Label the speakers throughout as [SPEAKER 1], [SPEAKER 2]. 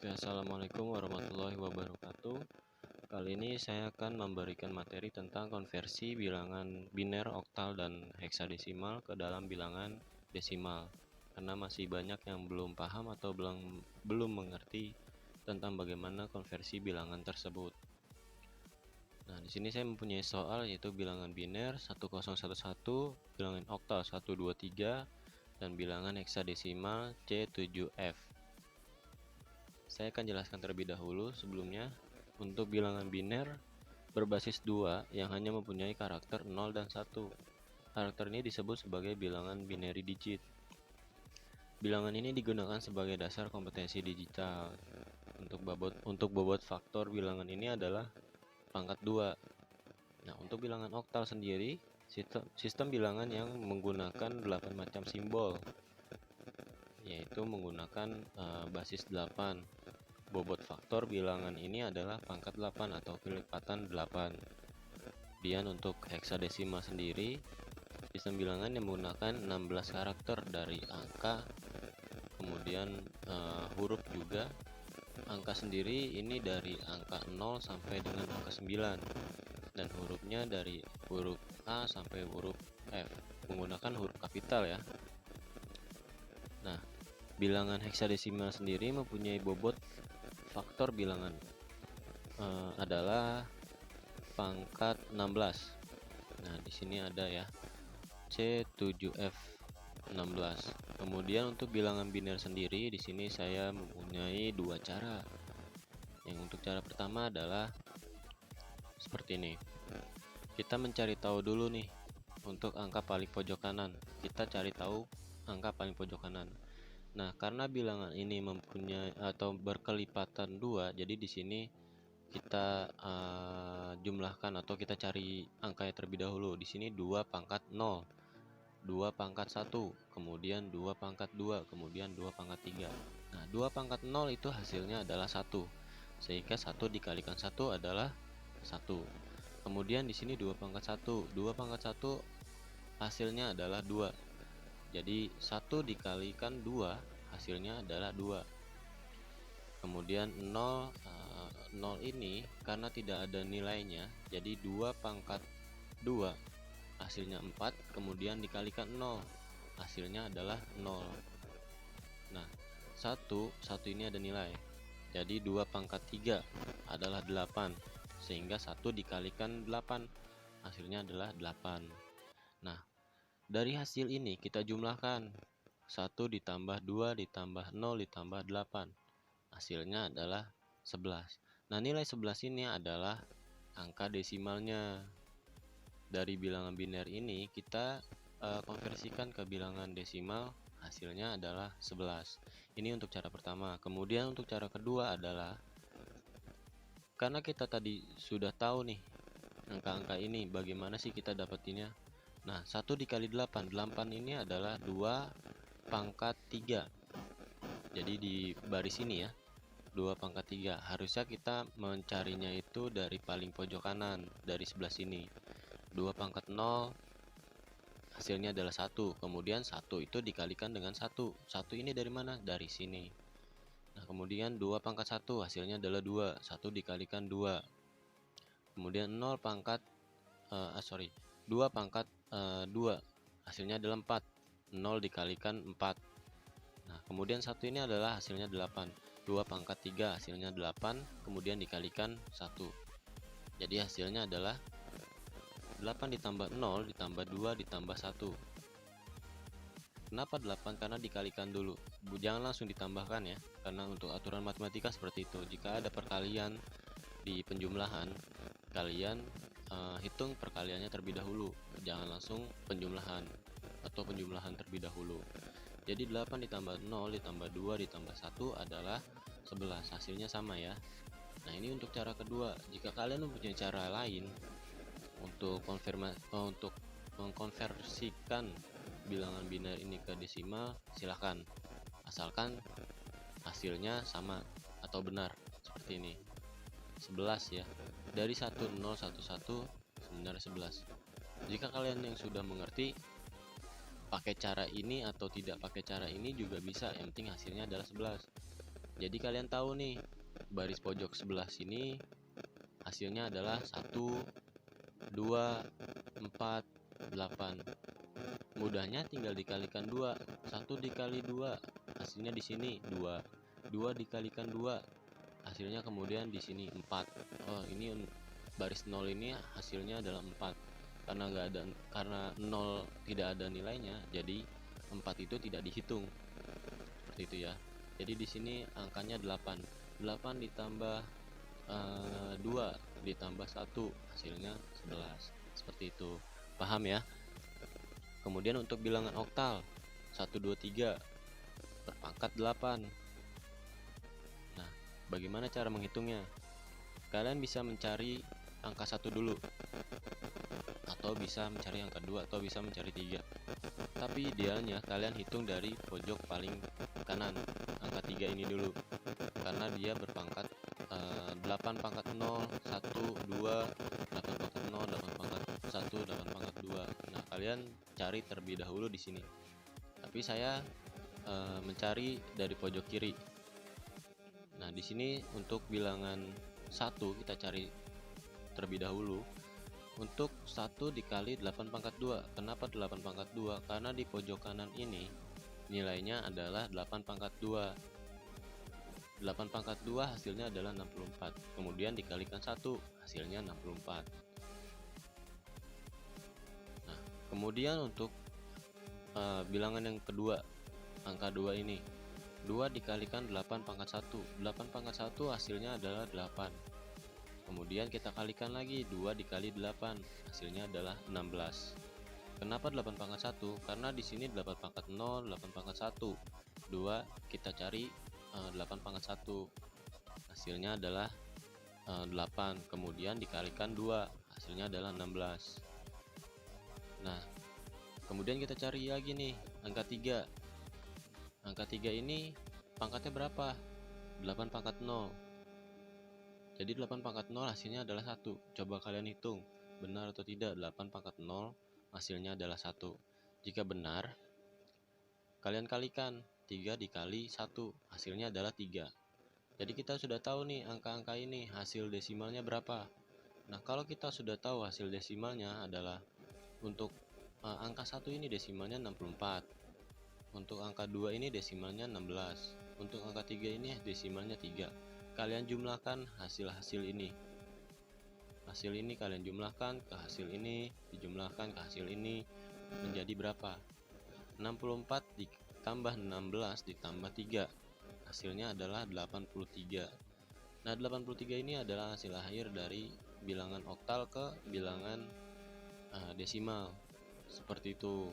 [SPEAKER 1] Oke, assalamualaikum warahmatullahi wabarakatuh. Kali ini saya akan memberikan materi tentang konversi bilangan biner, oktal, dan heksadesimal ke dalam bilangan desimal. Karena masih banyak yang belum paham atau belum mengerti tentang bagaimana konversi bilangan tersebut. Nah, di sini saya mempunyai soal yaitu bilangan biner 1011, bilangan oktal 123, dan bilangan heksadesimal C7F. Saya akan jelaskan terlebih dahulu sebelumnya. Untuk bilangan biner berbasis 2 yang hanya mempunyai karakter 0 dan 1. Karakter ini disebut sebagai bilangan binary digit. Bilangan ini digunakan sebagai dasar kompetensi digital. Untuk bobot faktor bilangan ini adalah pangkat 2. Nah, untuk bilangan oktal sendiri, sistem bilangan yang menggunakan 8 macam simbol, yaitu menggunakan basis 8. Bobot faktor bilangan ini adalah pangkat 8 atau kelipatan 8. Kemudian untuk heksadesimal sendiri, sistem bilangan yang menggunakan 16 karakter dari angka, kemudian huruf juga. Angka sendiri ini dari angka 0 sampai dengan angka 9, dan hurufnya dari huruf A sampai huruf F, menggunakan huruf kapital ya. Nah, bilangan heksadesimal sendiri mempunyai bobot faktor bilangan adalah pangkat 16. Nah, di sini ada ya C7F16. Kemudian untuk bilangan biner sendiri, di sini saya mempunyai dua cara. Yang untuk cara pertama adalah seperti ini. Kita mencari tahu dulu nih untuk angka paling pojok kanan. Kita cari tahu angka paling pojok kanan. Nah, karena bilangan ini mempunyai atau berkelipatan 2, jadi di sini kita jumlahkan atau kita cari angkanya terlebih dahulu. Di sini 2 pangkat 0, 2 pangkat 1, kemudian 2 pangkat 2, kemudian 2 pangkat 3. Nah, 2 pangkat 0 itu hasilnya adalah 1. Sehingga 1 dikalikan 1 adalah 1. Kemudian di sini 2 pangkat 1. 2 pangkat 1 hasilnya adalah 2. Jadi 1 dikalikan 2 hasilnya adalah 2. Kemudian 0 ini karena tidak ada nilainya, jadi 2 pangkat 2 hasilnya 4, kemudian dikalikan 0 hasilnya adalah 0. Nah, 1 ini ada nilai, jadi 2 pangkat 3 adalah 8, sehingga 1 dikalikan 8 hasilnya adalah 8. Nah, dari hasil ini kita jumlahkan 1 ditambah 2 ditambah 0 ditambah 8, hasilnya adalah 11. Nah, nilai 11 ini adalah angka desimalnya. Dari bilangan biner ini kita konversikan ke bilangan desimal, hasilnya adalah 11. Ini untuk cara pertama. Kemudian untuk cara kedua adalah, karena kita tadi sudah tahu nih angka-angka ini, bagaimana sih kita dapetinnya? Nah, 1 dikali 8, 8 ini adalah 2 pangkat 3. Jadi di baris ini ya, 2 pangkat 3. Harusnya kita mencarinya itu dari paling pojok kanan, dari sebelah sini. 2 pangkat 0 hasilnya adalah 1. Kemudian 1 itu dikalikan dengan 1. 1 ini dari mana? Dari sini. Nah, kemudian 2 pangkat 1 hasilnya adalah 2. 1 dikalikan 2. Kemudian 0 pangkat 2 pangkat 2 hasilnya adalah 4. 0 dikalikan 4. Nah, kemudian 1 ini adalah hasilnya 8. 2 pangkat 3 hasilnya 8, kemudian dikalikan 1. Jadi hasilnya adalah 8 ditambah 0 ditambah 2 ditambah 1. Kenapa 8? Karena dikalikan dulu. Jangan langsung ditambahkan ya, karena untuk aturan matematika seperti itu. Jika ada perkalian di penjumlahan, kalian hitung perkaliannya terlebih dahulu. Jangan langsung penjumlahan atau penjumlahan terlebih dahulu. Jadi 8 ditambah 0 ditambah 2 ditambah 1 adalah 11. Hasilnya sama ya. Nah, ini untuk cara kedua. Jika kalian mempunyai cara lain untuk mengkonversikan bilangan biner ini ke desimal, silahkan. Asalkan hasilnya sama atau benar seperti ini. 11 ya. Dari 1011 sebenarnya 11. Jika kalian yang sudah mengerti pakai cara ini atau tidak pakai cara ini juga bisa, yang penting hasilnya adalah 11. Jadi kalian tahu nih, baris pojok sebelah sini hasilnya adalah 1, 2, 4, 8. Mudahnya tinggal dikalikan 2. 1 dikali 2, hasilnya di sini 2. 2 dikalikan 2, hasilnya kemudian di sini 4. Oh, ini baris 0 ini hasilnya adalah 4. Karena 0 tidak ada nilainya, jadi 4 itu tidak dihitung. Seperti itu ya. Jadi di sini angkanya 8. 8 ditambah 2 ditambah 1, hasilnya 11. Seperti itu. Paham ya? Kemudian untuk bilangan oktal 1, 2, 3 berpangkat 8. Nah, bagaimana cara menghitungnya? Kalian bisa mencari angka 1 dulu, atau bisa mencari angka 2, atau bisa mencari 3. Tapi idealnya kalian hitung dari pojok paling kanan, angka 3 ini dulu, karena dia berpangkat 8 pangkat 0, 1, 2, 8 pangkat 0, 8 pangkat 1, 8 pangkat 2. Nah, kalian cari terlebih dahulu di sini. Tapi saya mencari dari pojok kiri. Nah, di sini untuk bilangan 1 kita cari terlebih dahulu. Untuk 1 dikali 8 pangkat 2. Kenapa 8 pangkat 2? Karena di pojok kanan ini nilainya adalah 8 pangkat 2. 8 pangkat 2 hasilnya adalah 64. Kemudian dikalikan 1, hasilnya 64. Nah, kemudian untuk bilangan yang kedua, angka 2 ini. 2 dikalikan 8 pangkat 1. 8 pangkat 1 hasilnya adalah 8. Kemudian kita kalikan lagi, 2 dikali 8, hasilnya adalah 16. Kenapa 8 pangkat 1? Karena di sini 8 pangkat 0, 8 pangkat 1. 2 kita cari 8 pangkat 1. Hasilnya adalah 8. Kemudian dikalikan 2, hasilnya adalah 16. Nah, kemudian kita cari lagi nih, angka 3. Angka 3 ini pangkatnya berapa? 8 pangkat 0. Jadi 8 pangkat 0 hasilnya adalah 1. Coba kalian hitung, benar atau tidak 8 pangkat 0 hasilnya adalah 1. Jika benar, kalian kalikan 3 dikali 1, hasilnya adalah 3. Jadi kita sudah tahu nih angka-angka ini hasil desimalnya berapa. Nah, kalau kita sudah tahu hasil desimalnya adalah untuk angka 1 ini desimalnya 64. Untuk angka 2 ini desimalnya 16. Untuk angka 3 ini desimalnya 3. Kalian jumlahkan hasil-hasil ini. Hasil ini kalian jumlahkan ke hasil ini, dijumlahkan ke hasil ini, menjadi berapa? 64 ditambah 16 ditambah 3. Hasilnya adalah 83. Nah, 83 ini adalah hasil akhir dari bilangan oktal ke bilangan desimal. Seperti itu.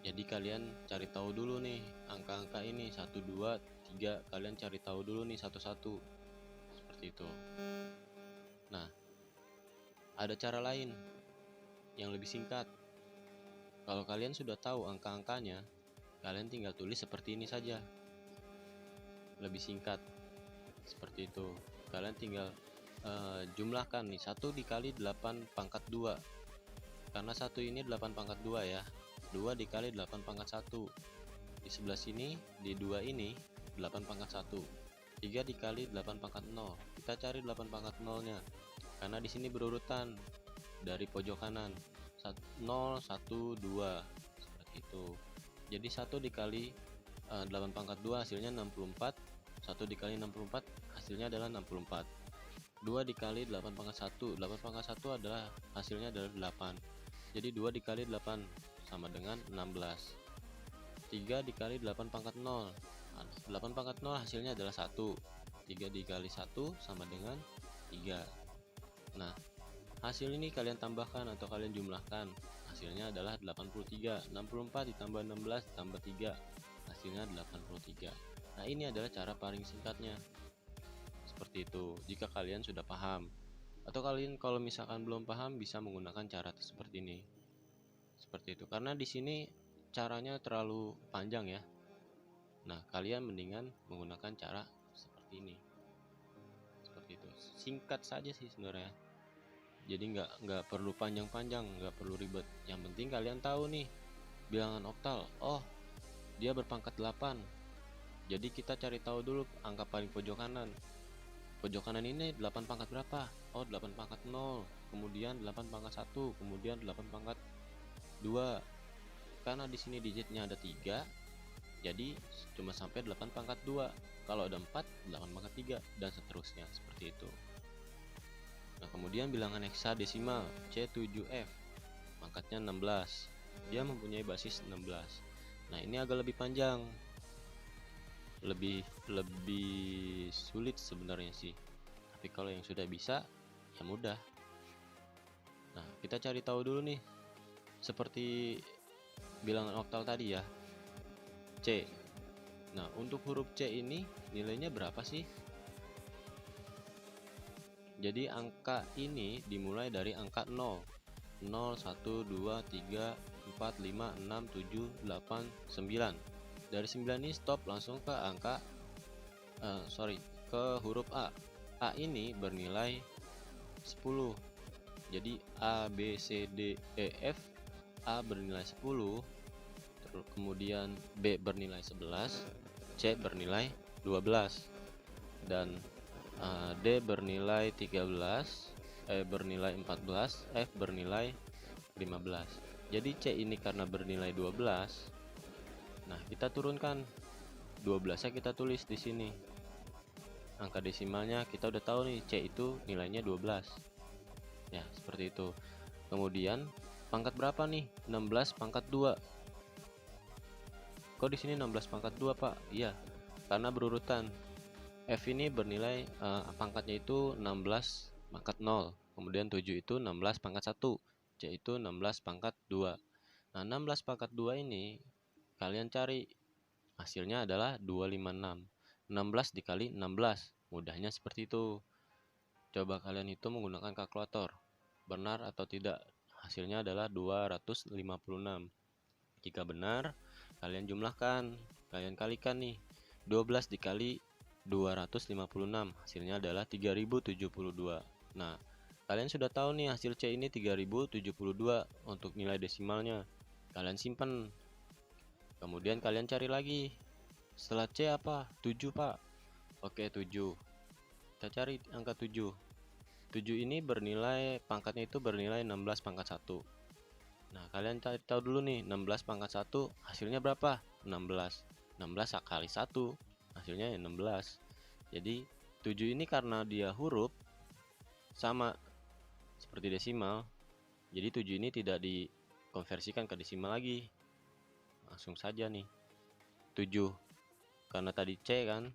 [SPEAKER 1] Jadi kalian cari tahu dulu nih angka-angka ini 1, 2, 3, kalian cari tahu dulu nih satu-satu. Seperti itu. Nah, ada cara lain yang lebih singkat. Kalau kalian sudah tahu angka-angkanya, kalian tinggal tulis seperti ini saja. Lebih singkat. Seperti itu. Kalian tinggal jumlahkan nih, 1 dikali 8 pangkat 2. Karena 1 ini 8 pangkat 2 ya. 2 dikali 8 pangkat 1. Di sebelah sini, di 2 ini 8 pangkat 1. 3 dikali 8 pangkat 0. Kita cari 8 pangkat 0 nya, karena di sini berurutan dari pojok kanan 0, 1, 2. Seperti itu. Jadi 1 dikali 8 pangkat 2 hasilnya 64. 1 dikali 64 hasilnya adalah 64. 2 dikali 8 pangkat 1. 8 pangkat 1 adalah hasilnya adalah 8. Jadi 2 dikali 8 sama dengan 16. 3 dikali 8 pangkat 0. 8 pangkat 0 hasilnya adalah 1. 3 dikali 1 sama dengan 3. Nah, hasil ini kalian tambahkan atau kalian jumlahkan. Hasilnya adalah 83. 64 ditambah 16 ditambah 3. Hasilnya 83. Nah, ini adalah cara paling singkatnya. Seperti itu. Jika kalian sudah paham. Atau kalian kalau misalkan belum paham bisa menggunakan cara seperti ini. Seperti itu. Karena di sini caranya terlalu panjang ya. Nah, kalian mendingan menggunakan cara seperti ini. Seperti itu. Singkat saja sih sebenarnya. Jadi nggak perlu panjang-panjang, nggak perlu ribet. Yang penting kalian tahu nih bilangan oktal. Oh, dia berpangkat 8. Jadi kita cari tahu dulu angka paling pojok kanan. Pojok kanan ini 8 pangkat berapa? Oh, 8 pangkat 0, kemudian 8 pangkat 1, kemudian 8 pangkat 2. Karena di sini digitnya ada 3, jadi cuma sampai 8 pangkat 2. Kalau ada 4, 8 pangkat 3, dan seterusnya seperti itu. Nah, kemudian bilangan heksadesimal C7F, pangkatnya 16. Dia mempunyai basis 16. Nah, ini agak lebih panjang, lebih sulit sebenarnya sih. Tapi kalau yang sudah bisa, ya mudah. Nah, kita cari tahu dulu nih, seperti bilangan oktal tadi ya, C. Nah, untuk huruf C ini nilainya berapa sih? Jadi angka ini dimulai dari angka 0. 0, 1, 2, 3, 4, 5, 6, 7, 8, 9. Dari 9 ini stop langsung ke angka ke huruf A. A ini bernilai 10. Jadi A, B, C, D, E, F. A bernilai 10, kemudian B bernilai 11, C bernilai 12, dan D bernilai 13, E bernilai 14, F bernilai 15. Jadi C ini karena bernilai 12, nah kita turunkan 12-nya, kita tulis di sini. Angka desimalnya kita udah tahu nih, C itu nilainya 12. Ya, seperti itu. Kemudian pangkat berapa nih? 16 pangkat 2. Kok di sini 16 pangkat 2, Pak? Iya, karena berurutan. F ini bernilai pangkatnya itu 16 pangkat 0, kemudian 7 itu 16 pangkat 1, C itu 16 pangkat 2. Nah, 16 pangkat 2 ini kalian cari, hasilnya adalah 256. 16 dikali 16, mudahnya seperti itu. Coba kalian itu menggunakan kalkulator, benar atau tidak? Hasilnya adalah 256. Jika benar, kalian jumlahkan, kalian kalikan nih. 12 dikali 256, hasilnya adalah 3072. Nah, kalian sudah tahu nih hasil C ini 3072 untuk nilai desimalnya. Kalian simpan. Kemudian kalian cari lagi. Setelah C apa? 7, Pak. Oke, 7. Kita cari angka 7. 7 ini bernilai, pangkatnya itu bernilai 16 pangkat 1. Nah, kalian cari tahu dulu nih, 16 pangkat 1 hasilnya berapa? 16. 16 kali 1 hasilnya 16. Jadi 7 ini karena dia huruf sama seperti desimal, jadi 7 ini tidak dikonversikan ke desimal lagi. Langsung saja nih 7. Karena tadi C kan,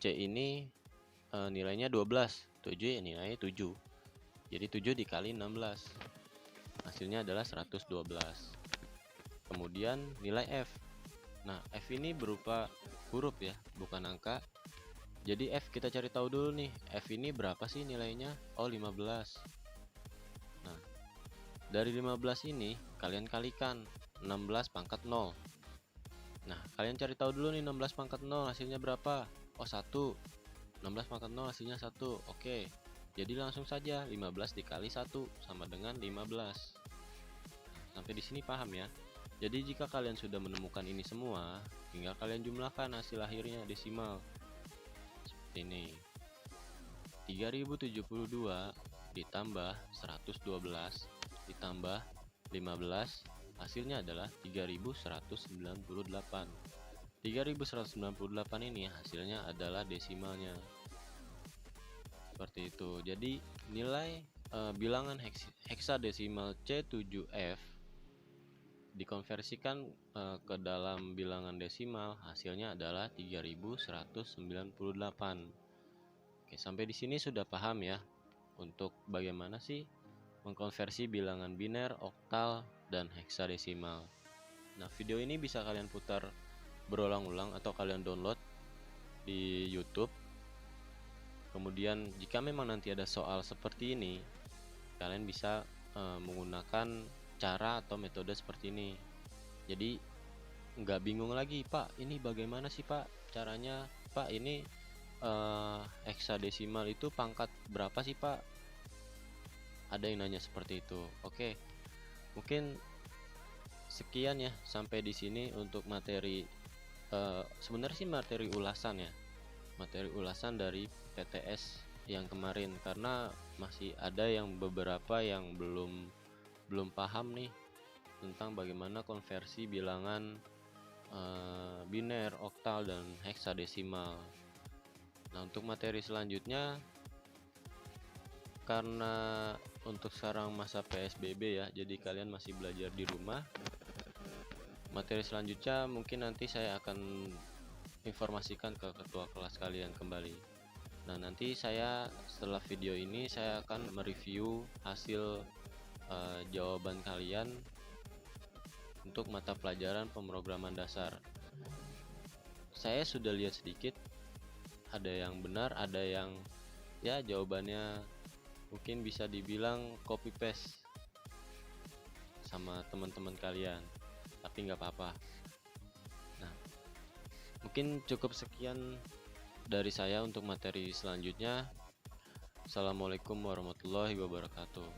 [SPEAKER 1] C ini nilainya 12, 7 ya nilainya 7. Jadi 7 dikali 16, hasilnya adalah 112. Kemudian nilai F. Nah, F ini berupa huruf ya, bukan angka. Jadi F kita cari tahu dulu nih, F ini berapa sih nilainya? Oh, 15. Nah, dari 15 ini kalian kalikan 16 pangkat 0. Nah, kalian cari tahu dulu nih 16 pangkat 0 hasilnya berapa? Oh, 1. 16 pangkat 0 hasilnya 1. Oke. Jadi langsung saja 15 dikali 1 sama dengan 15. Sampai di sini paham ya? Jadi jika kalian sudah menemukan ini semua, tinggal kalian jumlahkan hasil akhirnya desimal. Seperti ini. 3072 ditambah 112 ditambah 15, hasilnya adalah 3198. 3198 ini hasilnya adalah desimalnya. Seperti itu. Jadi nilai bilangan heksadesimal C7F dikonversikan ke dalam bilangan desimal, hasilnya adalah 3198. Oke, sampai di sini sudah paham ya untuk bagaimana sih mengkonversi bilangan biner, oktal, dan heksadesimal. Nah, video ini bisa kalian putar berulang-ulang atau kalian download di YouTube. Kemudian jika memang nanti ada soal seperti ini, kalian bisa menggunakan cara atau metode seperti ini. Jadi nggak bingung lagi, Pak, ini bagaimana sih Pak caranya? Pak, ini heksadesimal itu pangkat berapa sih Pak? Ada yang nanya seperti itu. Oke, mungkin sekian ya sampai di sini untuk materi Sebenarnya sih materi ulasan ya, materi ulasan dari PTS yang kemarin, karena masih ada yang beberapa yang belum paham nih tentang bagaimana konversi bilangan biner, oktal, dan heksadesimal. Nah, untuk materi selanjutnya, karena untuk sekarang masa PSBB ya, jadi kalian masih belajar di rumah. Materi selanjutnya mungkin nanti saya akan informasikan ke ketua kelas kalian kembali. Nah, nanti saya setelah video ini saya akan mereview hasil jawaban kalian untuk mata pelajaran pemrograman dasar. Saya sudah lihat sedikit, ada yang benar, ada yang ya jawabannya mungkin bisa dibilang copy paste sama teman-teman kalian, tapi nggak apa-apa. Nah, mungkin cukup sekian dari saya untuk materi selanjutnya. Assalamualaikum warahmatullahi wabarakatuh.